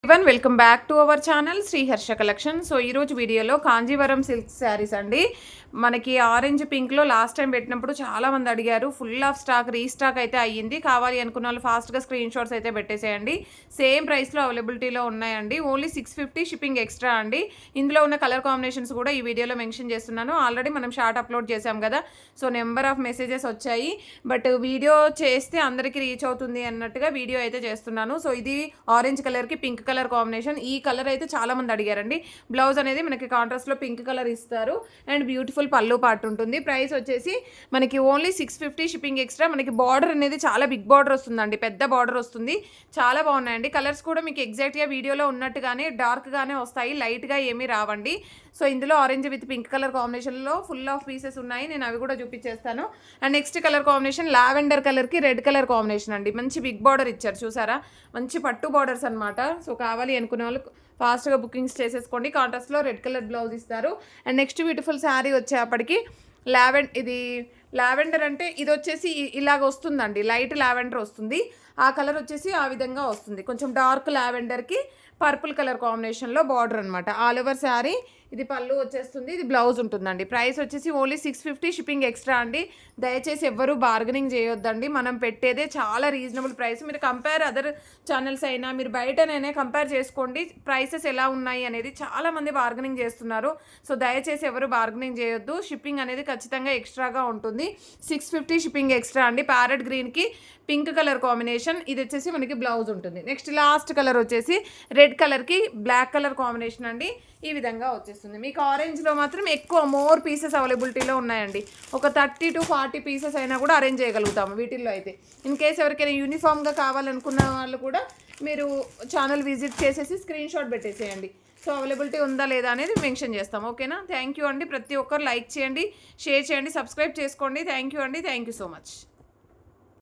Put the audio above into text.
everyone, welcome back to our channel Sri Harsha Collection. So ee roju video lo Kanjivaram silk sarees andi మనకి orange pink లో last time పెట్టినప్పుడు చాలా మంది అడిగారు. Full of stock restock అయితే అయ్యింది. కావాలి అనుకున్న వాళ్ళు ఫాస్ట్గా స్క్రీన్ షాట్స్ అయితే పెట్టేసేయండి. సేమ్ ప్రైస్లో అవైలబిలిటీలో ఉన్నాయండి. ఓన్లీ 650 షిప్పింగ్ ఎక్స్ట్రా అండి. ఇందులో ఉన్న కలర్ కాంబినేషన్స్ కూడా ఈ వీడియోలో మెన్షన్ చేస్తున్నాను. ఆల్రెడీ మనం షార్ట్ అప్లోడ్ చేసాం కదా, సో నెంబర్ ఆఫ్ మెసేజెస్ వచ్చాయి. బట్ వీడియో చేస్తే అందరికీ రీచ్ అవుతుంది అన్నట్టుగా వీడియో అయితే చేస్తున్నాను. సో ఇది ఆరెంజ్ కలర్కి పింక్ కలర్ కాంబినేషన్. ఈ కలర్ అయితే చాలా మంది అడిగారండి. బ్లౌజ్ అనేది మనకి కాంట్రాస్ట్లో పింక్ కలర్ ఇస్తారు అండ్ బ్యూటిఫుల్ పళ్ళు పాటు ఉంటుంది. ప్రైస్ వచ్చేసి మనకి ఓన్లీ 650 షిప్పింగ్ ఎక్స్ట్రా. మనకి బార్డర్ అనేది చాలా బిగ్ బార్డర్ వస్తుందండి, పెద్ద బార్డర్ వస్తుంది. చాలా బాగున్నాయండి. కలర్స్ కూడా మీకు ఎగ్జాక్ట్గా వీడియోలో ఉన్నట్టుగానే డార్క్గానే వస్తాయి, లైట్గా ఏమీ రావండి. సో ఇందులో ఆరెంజ్ విత్ పింక్ కలర్ కాంబినేషన్లో ఫుల్ ఆఫ్ పీసెస్ ఉన్నాయి. నేను అవి కూడా చూపించేస్తాను. And next colour combination lavender కలర్కి రెడ్ కలర్ కాంబినేషన్ అండి. మంచి బిగ్ బార్డర్ ఇచ్చారు, చూసారా? మంచి పట్టు బార్డర్స్ అనమాట. సో కావాలి అనుకునే వాళ్ళు ఫాస్ట్గా బుకింగ్స్ చేసేసుకోండి. కాంట్రాస్ట్లో రెడ్ కలర్ బ్లౌజ్ ఇస్తారు. అండ్ నెక్స్ట్ బ్యూటిఫుల్ శారీ వచ్చేప్పటికి ఇది లావెండర్ అంటే ఇది వచ్చేసి ఇలాగ వస్తుందండి. లైట్ లావెండర్ వస్తుంది. ఆ కలర్ వచ్చేసి ఆ విధంగా వస్తుంది. కొంచెం డార్క్ లావెండర్కి పర్పుల్ కలర్ కాంబినేషన్లో బార్డర్ అనమాట. ఆల్ ఓవర్ శారీ ఇది పళ్ళు వచ్చేస్తుంది, ఇది బ్లౌజ్ ఉంటుందండి. ప్రైస్ వచ్చేసి ఓన్లీ 650 షిప్పింగ్ ఎక్స్ట్రా అండి. దయచేసి ఎవ్వరూ బార్గెనింగ్ చేయొద్దండి. మనం పెట్టేదే చాలా రీజనబుల్ ప్రైస్. మీరు కంపేర్ అదర్ ఛానల్స్ అయినా మీరు బయటనైనా కంపేర్ చేసుకోండి ప్రైసెస్ ఎలా ఉన్నాయి అనేది. చాలామంది బార్గెనింగ్ చేస్తున్నారు. సో దయచేసి ఎవరు బార్గెనింగ్ చేయొద్దు. షిప్పింగ్ అనేది ఖచ్చితంగా ఎక్స్ట్రాగా ఉంటుంది. 650 షిప్పింగ్ ఎక్స్ట్రా అండి. ప్యారెట్ గ్రీన్కి పింక్ కలర్ కాంబినేషన్. ఇది వచ్చేసి మనకి బ్లౌజ్ ఉంటుంది. నెక్స్ట్ లాస్ట్ కలర్ వచ్చేసి రెడ్ కలర్కి బ్లాక్ కలర్ కాంబినేషన్ అండి. ఈ విధంగా వచ్చేస్తుంది. మీకు ఆరెంజ్లో మాత్రం ఎక్కువ మోర్ పీసెస్ అవైలబిలిటీలో ఉన్నాయండి. ఒక 30 to 40 పీసెస్ అయినా కూడా అరేంజ్ చేయగలుగుతాము వీటిల్లో అయితే. ఇన్ కేస్ ఎవరికైనా యూనిఫామ్గా కావాలనుకున్న వాళ్ళు కూడా మీరు ఛానల్ విజిట్ చేసేసి స్క్రీన్ షాట్ పెట్టేసేయండి. సో అవైలబిలిటీ ఉందా లేదా అనేది మెన్షన్ చేస్తాం. ఓకేనా? థ్యాంక్ యూ అండి. ప్రతి ఒక్కరు లైక్ చేయండి, షేర్ చేయండి, సబ్స్క్రైబ్ చేసుకోండి. థ్యాంక్ యూ అండి. Thank you so much.